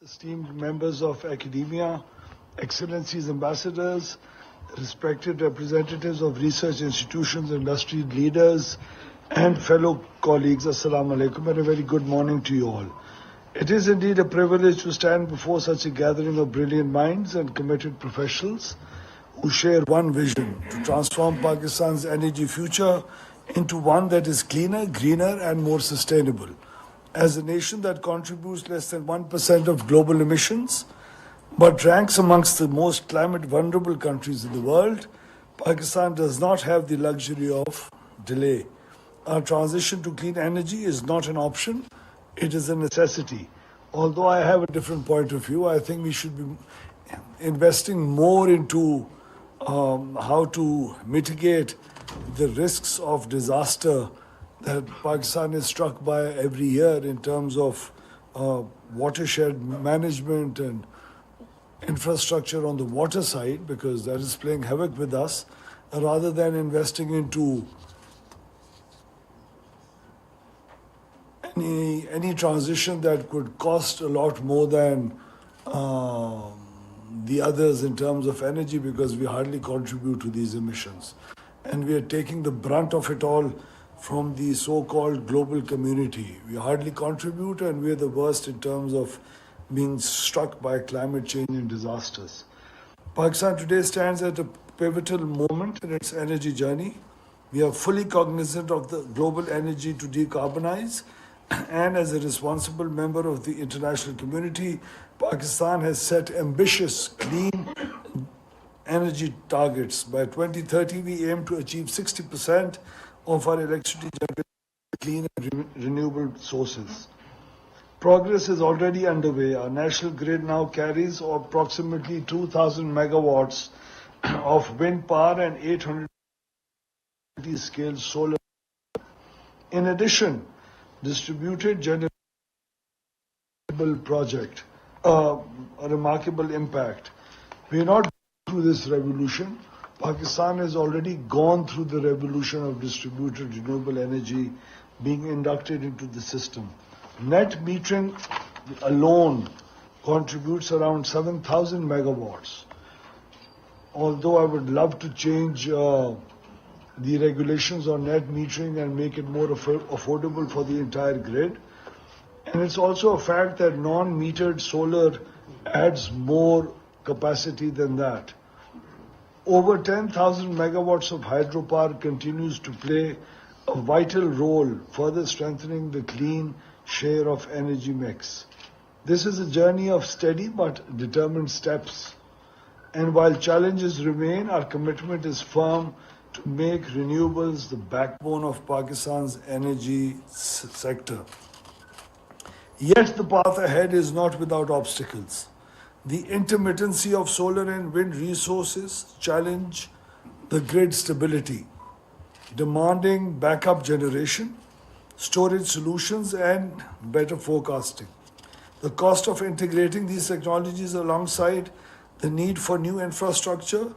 esteemed members of academia, excellencies, ambassadors, respected representatives of research institutions, industry leaders, and fellow colleagues, Assalamu alaikum, and a very good morning to you all. It is indeed a privilege to stand before such a gathering of brilliant minds and committed professionals who share one vision: to transform Pakistan's energy future into one that is cleaner, greener, and more sustainable. As a nation that contributes less than 1% of global emissions, but ranks amongst the most climate vulnerable countries in the world, Pakistan does not have the luxury of delay. Our transition to clean energy is not an option, it is a necessity. Although I have a different point of view, I think we should be investing more into how to mitigate the risks of disaster that Pakistan is struck by every year in terms of watershed management and infrastructure on the water side, because that is playing havoc with us, rather than investing into any transition that could cost a lot more than the others in terms of energy, because we hardly contribute to these emissions. And we are taking the brunt of it all from the so-called global community. We hardly contribute, and we are the worst in terms of being struck by climate change and disasters. Pakistan today stands at a pivotal moment in its energy journey. We are fully cognizant of the global energy to decarbonize, and as a responsible member of the international community, Pakistan has set ambitious clean energy targets. By 2030, we aim to achieve 60% of our electricity generated from clean and renewable sources. Progress is already underway. Our national grid now carries approximately 2,000 megawatts of wind power and 800 scale solar. In addition, distributed generable project, a remarkable impact. We are not through this revolution. Pakistan has already gone through the revolution of distributed renewable energy being inducted into the system. Net metering alone contributes around 7,000 megawatts. Although I would love to change the regulations on net metering and make it more affordable for the entire grid. And it's also a fact that non-metered solar adds more capacity than that. Over 10,000 megawatts of hydropower continues to play a vital role, further strengthening the clean share of energy mix. This is a journey of steady but determined steps. And while challenges remain, our commitment is firm to make renewables the backbone of Pakistan's energy sector. Yet the path ahead is not without obstacles. The intermittency of solar and wind resources challenge the grid stability, demanding backup generation, storage solutions, and better forecasting. The cost of integrating these technologies alongside the need for new infrastructure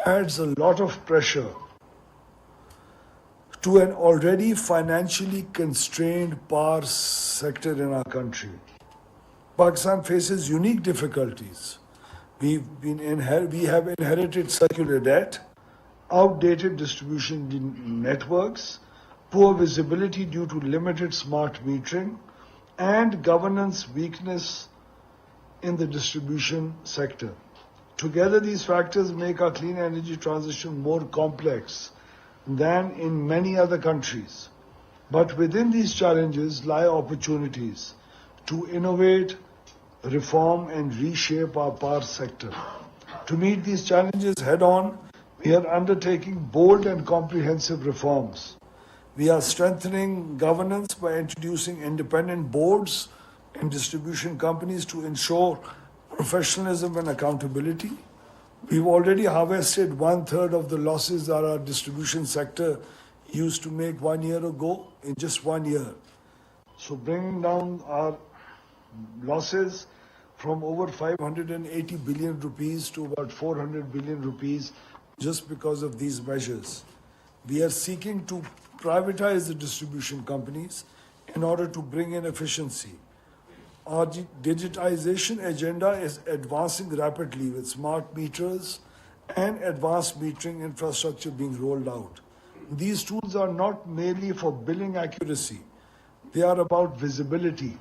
adds a lot of pressure to an already financially constrained power sector in our country. Pakistan faces unique difficulties. We have inherited circular debt, outdated distribution networks, poor visibility due to limited smart metering, and governance weakness in the distribution sector. Together, these factors make our clean energy transition more complex than in many other countries. But within these challenges lie opportunities to innovate, reform, and reshape our power sector. To meet these challenges head on, we are undertaking bold and comprehensive reforms. We are strengthening governance by introducing independent boards in distribution companies to ensure professionalism and accountability. We've already harvested 1/3 of the losses that our distribution sector used to make 1 year ago in just 1 year. So bringing down our losses from over 580 billion rupees to about 400 billion rupees just because of these measures. We are seeking to privatize the distribution companies in order to bring in efficiency. Our digitization agenda is advancing rapidly with smart meters and advanced metering infrastructure being rolled out. These tools are not merely for billing accuracy, they are about visibility,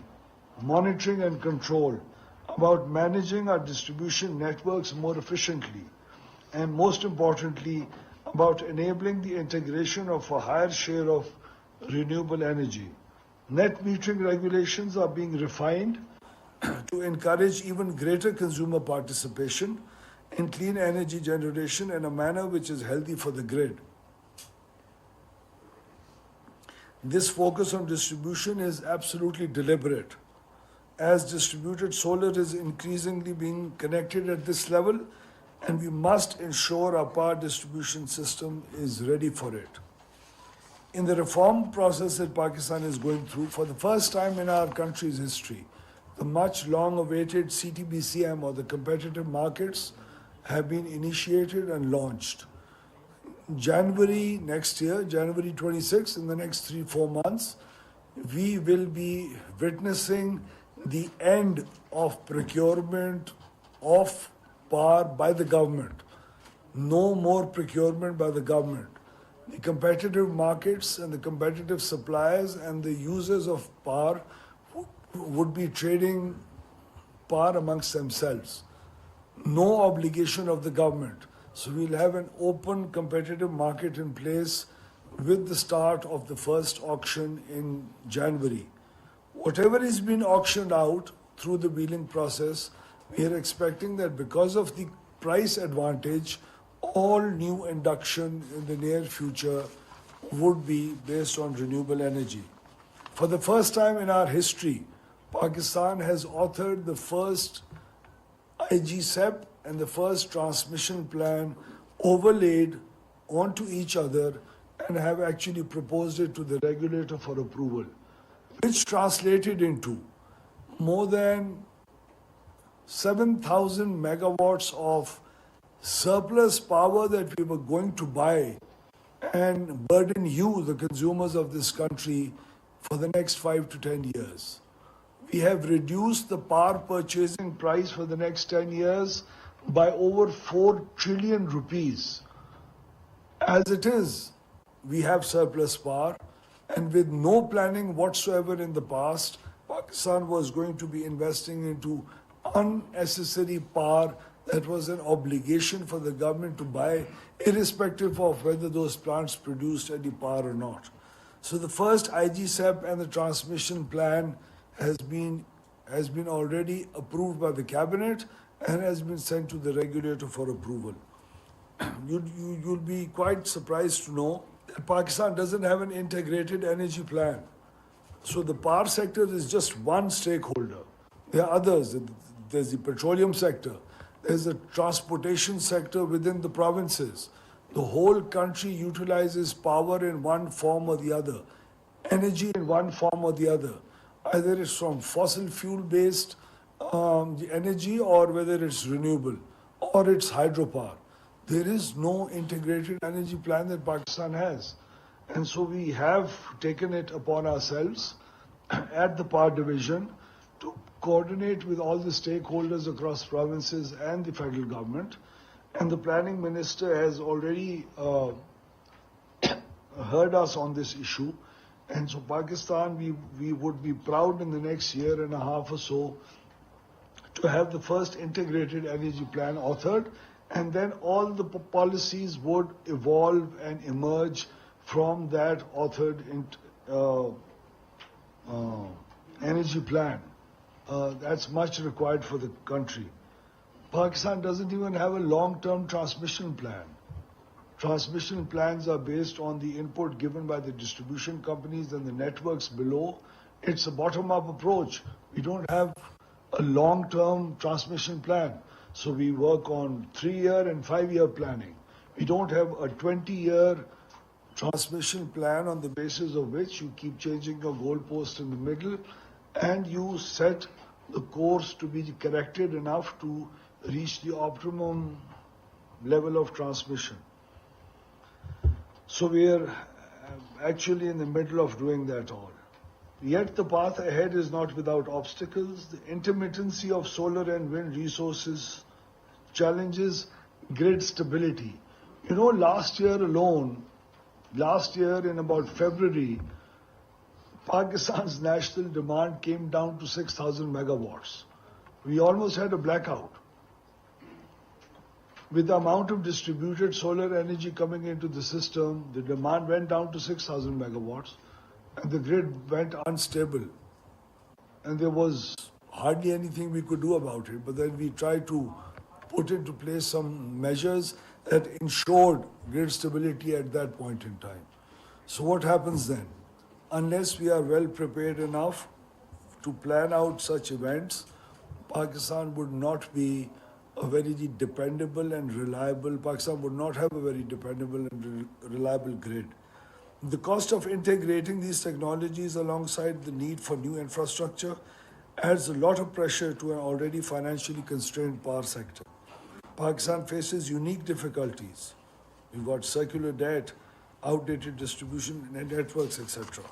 monitoring and control, about managing our distribution networks more efficiently, and most importantly, about enabling the integration of a higher share of renewable energy. Net metering regulations are being refined to encourage even greater consumer participation in clean energy generation in a manner which is healthy for the grid. This focus on distribution is absolutely deliberate, as distributed solar is increasingly being connected at this level, and we must ensure our power distribution system is ready for it. In the reform process that Pakistan is going through, for the first time in our country's history, the much long awaited CTBCM, or the competitive markets, have been initiated and launched. January next year, January 26, in the next 3-4 months, we will be witnessing the end of procurement of power by the government. No more procurement by the government. The competitive markets and the competitive suppliers and the users of power would be trading power amongst themselves. No obligation of the government. So we'll have an open competitive market in place with the start of the first auction in January. Whatever is being auctioned out through the wheeling process, we are expecting that because of the price advantage, all new induction in the near future would be based on renewable energy. For the first time in our history, Pakistan has authored the first IGSEP and the first transmission plan overlaid onto each other and have actually proposed it to the regulator for approval, which translated into more than 7,000 megawatts of surplus power that we were going to buy and burden you, the consumers of this country, for the next 5 to 10 years. We have reduced the power purchasing price for the next 10 years by over 4 trillion rupees. As it is, we have surplus power, and with no planning whatsoever in the past, Pakistan was going to be investing into unnecessary power that was an obligation for the government to buy, irrespective of whether those plants produced any power or not. So the first IGSEP and the transmission plan has been already approved by the cabinet and has been sent to the regulator for approval. You'll be quite surprised to know that Pakistan doesn't have an integrated energy plan. So the power sector is just one stakeholder. There are others. There's the petroleum sector. There's the transportation sector within the provinces. The whole country utilizes power in one form or the other, energy in one form or the other. Either it's from fossil fuel-based energy, or whether it's renewable, or it's hydropower. There is no integrated energy plan that Pakistan has. And so we have taken it upon ourselves at the power division to coordinate with all the stakeholders across provinces and the federal government. And the planning minister has already heard us on this issue. And so Pakistan, we would be proud in the next year and a half or so to have the first integrated energy plan authored, and then all the policies would evolve and emerge from that authored energy plan. That's much required for the country. Pakistan doesn't even have a long-term transmission plan. Transmission plans are based on the input given by the distribution companies and the networks below. It's a bottom-up approach. We don't have a long-term transmission plan. So we work on 3-year and 5-year planning. We don't have a 20-year transmission plan on the basis of which you keep changing your goalpost in the middle and you set the course to be corrected enough to reach the optimum level of transmission. So we are actually in the middle of doing that all. Yet the path ahead is not without obstacles. The intermittency of solar and wind resources challenges grid stability. You know, last year in about February, Pakistan's national demand came down to 6,000 megawatts. We almost had a blackout. With the amount of distributed solar energy coming into the system, the demand went down to 6,000 megawatts and the grid went unstable. And there was hardly anything we could do about it. But then we tried to put into place some measures that ensured grid stability at that point in time. So what happens then? Unless we are well prepared enough to plan out such events, Pakistan would not be a very dependable and reliable, Pakistan would not have a very dependable and reliable grid. The cost of integrating these technologies alongside the need for new infrastructure adds a lot of pressure to an already financially constrained power sector. Pakistan faces unique difficulties. We've got circular debt, outdated distribution networks, etc.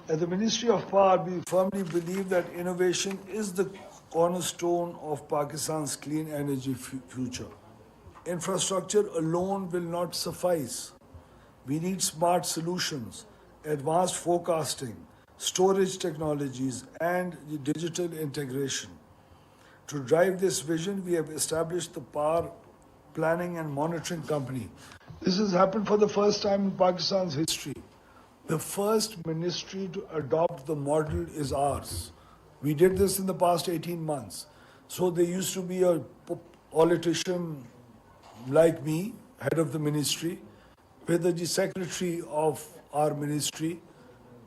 At the Ministry of Power, we firmly believe that innovation is the cornerstone of Pakistan's clean energy future. Infrastructure alone will not suffice. We need smart solutions, advanced forecasting, storage technologies, and digital integration. To drive this vision, we have established the Power Planning and Monitoring Company. This has happened for the first time in Pakistan's history. The first ministry to adopt the model is ours. We did this in the past 18 months. So there used to be a politician like me, head of the ministry, with the secretary of our ministry,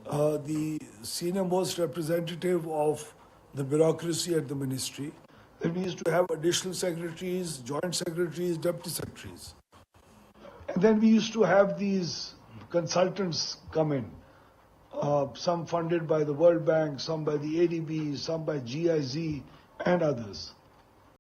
the senior most representative of the bureaucracy at the ministry. Then we used to have additional secretaries, joint secretaries, deputy secretaries. And then we used to have these consultants come in, some funded by the World Bank, some by the ADB, some by GIZ, and others.